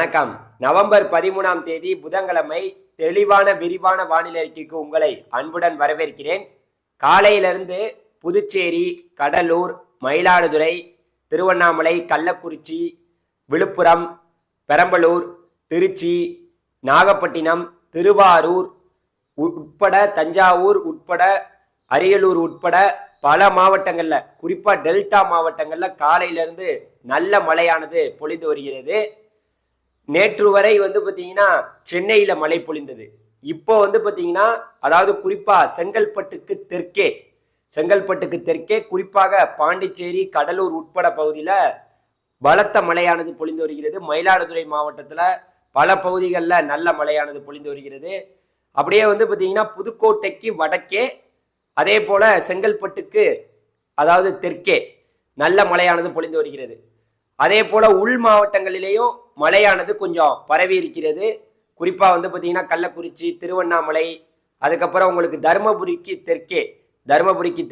வணக்கம். நவம்பர் 13ஆம் தேதி புதன்கிழமை தெளிவான விரிவான வானிலை அறிக்கைக்கு உங்களை அன்புடன் வரவேற்கிறேன். காலையிலிருந்து புதுச்சேரி, கடலூர், மயிலாடுதுறை, திருவண்ணாமலை, கள்ளக்குறிச்சி, விழுப்புரம், பெரம்பலூர், திருச்சி, நாகப்பட்டினம், திருவாரூர் உட்பட தஞ்சாவூர் உட்பட அரியலூர் உட்பட பல மாவட்டங்கள்ல, குறிப்பா டெல்டா மாவட்டங்கள்ல காலையிலிருந்து நல்ல மழையானது பொழிந்து வருகிறது. நேற்று வரை பார்த்தீங்கன்னா சென்னையில மழை பொழிந்தது. இப்போ பார்த்தீங்கன்னா அதாவது குறிப்பா செங்கல்பட்டுக்கு தெற்கே குறிப்பாக பாண்டிச்சேரி, கடலூர் உட்பட பகுதியில் பலத்த மழையானது பொழிந்து வருகிறது. மயிலாடுதுறை மாவட்டத்தில் பல பகுதிகளில் நல்ல மழையானது பொழிந்து வருகிறது. அப்படியே பார்த்தீங்கன்னா புதுக்கோட்டைக்கு வடக்கே, அதே போல செங்கல்பட்டுக்கு அதாவது தெற்கே நல்ல மழையானது பொழிந்து வருகிறது. அதே போல உள் மாவட்டங்களிலேயும் மழையானது கொஞ்சம் பரவி இருக்கிறது. குறிப்பா பார்த்தீங்கன்னா கள்ளக்குறிச்சி, திருவண்ணாமலை, அதுக்கப்புறம் உங்களுக்கு தருமபுரிக்கு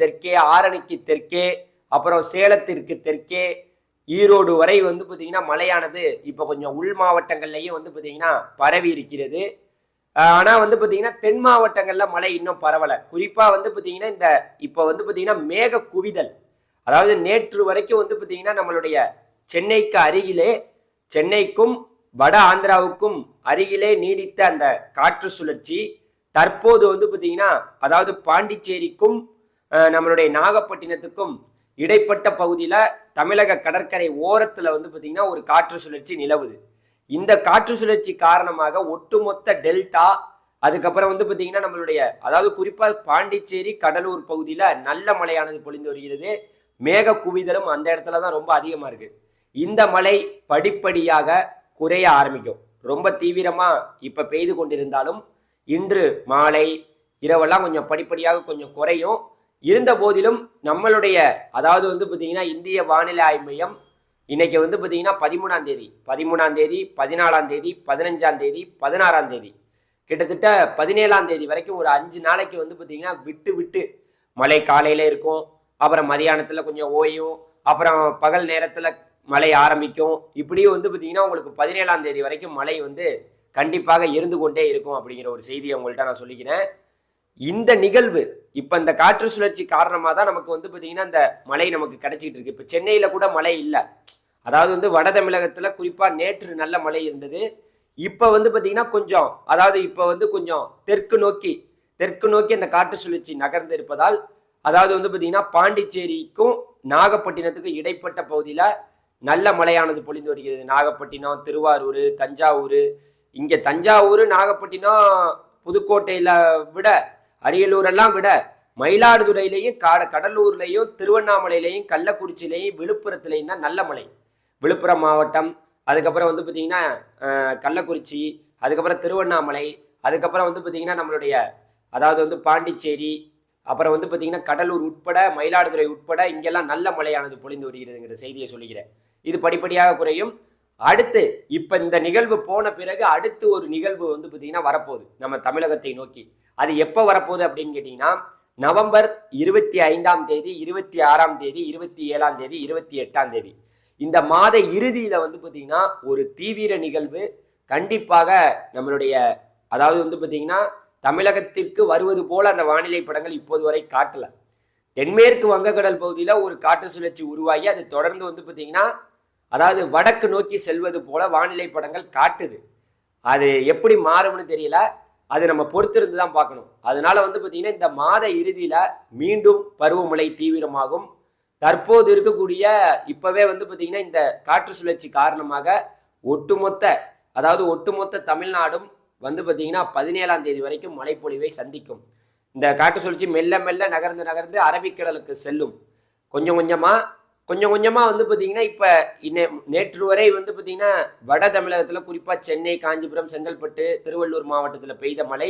தெற்கே, ஆரணிக்கு தெற்கே, அப்புறம் சேலத்திற்கு தெற்கே, ஈரோடு வரை பார்த்தீங்கன்னா மழையானது இப்போ கொஞ்சம் உள் மாவட்டங்கள்லையும் பார்த்தீங்கன்னா பரவி இருக்கிறது. ஆனா பார்த்தீங்கன்னா தென் மாவட்டங்கள்ல மழை இன்னும் பரவல. குறிப்பா பார்த்தீங்கன்னா இந்த இப்போ பார்த்தீங்கன்னா மேக குவிதல், அதாவது நேற்று வரைக்கும் பார்த்தீங்கன்னா நம்மளுடைய சென்னைக்கும் வட ஆந்திராவுக்கும் அருகிலே நீடித்த அந்த காற்று சுழற்சி தற்போது பார்த்தீங்கன்னா அதாவது பாண்டிச்சேரிக்கும் நம்மளுடைய நாகப்பட்டினத்துக்கும் இடைப்பட்ட பகுதியில தமிழக கடற்கரை ஓரத்துல பார்த்தீங்கன்னா ஒரு காற்று சுழற்சி நிலவுது. இந்த காற்று சுழற்சி காரணமாக ஒட்டுமொத்த டெல்டா, அதுக்கப்புறம் பார்த்தீங்கன்னா நம்மளுடைய அதாவது குறிப்பா பாண்டிச்சேரி, கடலூர் பகுதியில நல்ல மழையானது பொழிந்து வருகிறது. மேக குவிதலும் அந்த இடத்துல தான் ரொம்ப அதிகமா இருக்கு. இந்த மழை படிப்படியாக குறைய ஆரம்பிக்கும். ரொம்ப தீவிரமா இப்ப பெய்து கொண்டிருந்தாலும் இன்று மாலை இரவெல்லாம் கொஞ்சம் படிப்படியாக கொஞ்சம் குறையும். இருந்த போதிலும் நம்மளுடைய அதாவது பார்த்தீங்கன்னா இந்திய வானிலை ஆய்வு மையம் இன்னைக்கு பார்த்தீங்கன்னா 13ஆம் தேதி, 14ஆம் தேதி, 15ஆம் தேதி, 16ஆம் தேதி, கிட்டத்தட்ட 17ஆம் தேதி வரைக்கும் ஒரு 5 நாளைக்கு பார்த்தீங்கன்னா விட்டு விட்டு மழை காலையில இருக்கும், அப்புறம் மதியானத்துல கொஞ்சம் ஓயும், அப்புறம் பகல் நேரத்துல மழை ஆரம்பிக்கும். இப்படியும் பார்த்தீங்கன்னா உங்களுக்கு 17ஆம் தேதி வரைக்கும் மழை கண்டிப்பாக இருந்து கொண்டே இருக்கும் அப்படிங்கிற ஒரு செய்தியை உங்கள்கிட்ட நான் சொல்லிக்கிறேன். இந்த நிகழ்வு இப்ப இந்த காற்று சுழற்சி காரணமாக தான் நமக்கு பார்த்தீங்கன்னா இந்த மழை நமக்கு கிடைச்சிட்டு இருக்கு. இப்ப சென்னையில கூட மழை இல்லை, அதாவது வட தமிழகத்துல குறிப்பா நேற்று நல்ல மழை இருந்தது. இப்ப பார்த்தீங்கன்னா கொஞ்சம் அதாவது இப்ப கொஞ்சம் தெற்கு நோக்கி அந்த காற்று சுழற்சி நகர்ந்து இருப்பதால், அதாவது பார்த்தீங்கன்னா பாண்டிச்சேரிக்கும் நாகப்பட்டினத்துக்கும் இடைப்பட்ட பகுதியில நல்ல மழையானது பொழிந்து வருகிறது. நாகப்பட்டினம், திருவாரூர், தஞ்சாவூர், இங்க தஞ்சாவூர், நாகப்பட்டினம், புதுக்கோட்டையில விட அரியலூர் எல்லாம் விட மயிலாடுதுறையிலையும் கடலூர்லையும் திருவண்ணாமலையிலையும் கள்ளக்குறிச்சியிலையும் விழுப்புரத்திலையும் தான் நல்ல மழை. விழுப்புரம் மாவட்டம், அதுக்கப்புறம் பார்த்தீங்கன்னா கள்ளக்குறிச்சி, அதுக்கப்புறம் திருவண்ணாமலை, அதுக்கப்புறம் பார்த்தீங்கன்னா நம்மளுடைய அதாவது பாண்டிச்சேரி, அப்புறம் பார்த்தீங்கன்னா கடலூர் உட்பட மயிலாடுதுறை உட்பட இங்கெல்லாம் நல்ல மழையானது பொழிந்து வருகிறதுங்கிற செய்தியை சொல்லிக்கிறேன். இது படிப்படியாக குறையும். அடுத்து இப்ப இந்த நிகழ்வு போன பிறகு அடுத்து ஒரு நிகழ்வு பார்த்தீங்கன்னா வரப்போகுது நம்ம தமிழகத்தை நோக்கி. அது எப்ப வரப்போகுது அப்படின்னு கேட்டீங்கன்னா நவம்பர் 25ஆம் தேதி, 26ஆம் தேதி, 27ஆம் தேதி, 28ஆம் தேதி, இந்த மாத இறுதியில பார்த்தீங்கன்னா ஒரு தீவிர நிகழ்வு கண்டிப்பாக நம்மளுடைய அதாவது பார்த்தீங்கன்னா தமிழகத்திற்கு வருவது போல அந்த வானிலை படங்கள் இப்போது வரை காட்டல. தென்மேற்கு வங்கக்கடல் பகுதியில ஒரு காற்று சுழற்சி உருவாகி அது தொடர்ந்து பார்த்தீங்கன்னா அதாவது வடக்கு நோக்கி செல்வது போல வானிலை படங்கள் காட்டுது. அது எப்படி மாறும்னு தெரியல, அது நம்ம பொறுத்திருந்து தான் பார்க்கணும். அதனால பார்த்தீங்கன்னா இந்த மாத இறுதியில மீண்டும் பருவமழை தீவிரமாகும். தற்போது இருக்கக்கூடிய இப்பவே பார்த்தீங்கன்னா இந்த காற்று சுழற்சி காரணமாக ஒட்டுமொத்த தமிழ்நாடும் பார்த்தீங்கன்னா 17ஆம் தேதி வரைக்கும் மழைப்பொழிவை சந்திக்கும். இந்த காற்று சுழற்சி மெல்ல மெல்ல நகர்ந்து அரபிக்கடலுக்கு செல்லும். கொஞ்சம் கொஞ்சமா பார்த்தீங்கன்னா இப்ப நேற்று வரை பார்த்தீங்கன்னா வட தமிழகத்துல குறிப்பா சென்னை, காஞ்சிபுரம், செங்கல்பட்டு, திருவள்ளூர் மாவட்டத்துல பெய்த மழை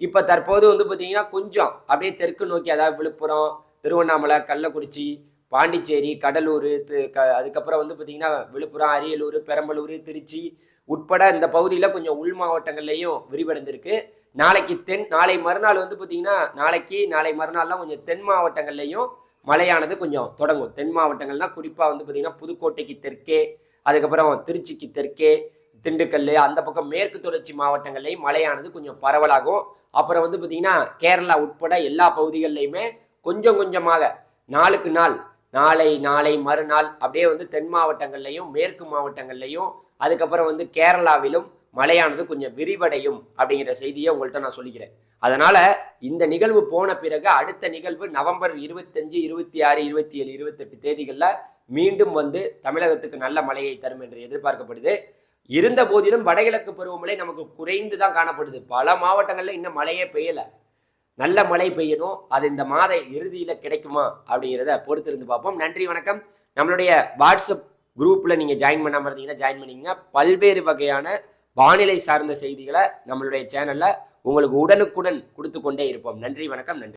இப்ப தற்போது பார்த்தீங்கன்னா கொஞ்சம் அப்படியே தெற்கு நோக்கி, அதாவது விழுப்புரம், திருவண்ணாமலை, கள்ளக்குறிச்சி, பாண்டிச்சேரி, கடலூர், அதுக்கப்புறம் பார்த்தீங்கன்னா விழுப்புரம், அரியலூர், பெரம்பலூர், திருச்சி உட்பட இந்த பகுதியில கொஞ்சம் உள் மாவட்டங்கள்லையும் விரிவடைந்திருக்கு. நாளை மறுநாள் பார்த்தீங்கன்னா நாளை மறுநாள்லாம் கொஞ்சம் தென் மாவட்டங்கள்லையும் மழையானது கொஞ்சம் தொடங்கும். தென் மாவட்டங்கள்னா குறிப்பா பார்த்தீங்கன்னா புதுக்கோட்டைக்கு தெற்கே, அதுக்கப்புறம் திருச்சிக்கு தெற்கே, திண்டுக்கல் அந்த பக்கம் மேற்கு தொடர்ச்சி மாவட்டங்கள்லையும் மழையானது கொஞ்சம் பரவலாகும். அப்புறம் வந்து பார்த்தீங்கன்னா கேரளா உட்பட எல்லா பகுதிகள்லையுமே கொஞ்சம் கொஞ்சமாக நாளுக்கு நாள் நாளை மறுநாள் அப்படியே வந்து தென் மாவட்டங்கள்லையும் மேற்கு மாவட்டங்கள்லையும் அதுக்கப்புறம் வந்து கேரளாவிலும் மழையானது கொஞ்சம் விரிவடையும் அப்படிங்கிற செய்தியை உங்கள்கிட்ட நான் சொல்லிக்கிறேன். அதனால இந்த நிகழ்வு போன பிறகு அடுத்த நிகழ்வு நவம்பர் 25, 26, 27, 28 தேதிகளில் மீண்டும் வந்து தமிழகத்துக்கு நல்ல மழையை தரும் என்று எதிர்பார்க்கப்படுது. இருந்த போதிலும் வடகிழக்கு பருவமழை நமக்கு குறைந்து தான் காணப்படுது. பல மாவட்டங்களில் இன்னும் மழையே பெய்யல. நல்ல மழை பெய்யணும். அது இந்த மாத இறுதியில கிடைக்குமா அப்படிங்கிறத பொறுத்திருந்து பார்ப்போம். நன்றி, வணக்கம். நம்மளுடைய வாட்ஸ்அப் குரூப்ல நீங்க ஜாயின் பண்ணாம இருந்தீங்கன்னா ஜாயின் பண்ணிங்க. பல்வேறு வகையான வானிலை சார்ந்த செய்திகளை நம்மளுடைய சேனல்ல உங்களுக்கு உடனுக்குடன் கொடுத்து கொண்டே இருப்போம். நன்றி, வணக்கம். நன்றி.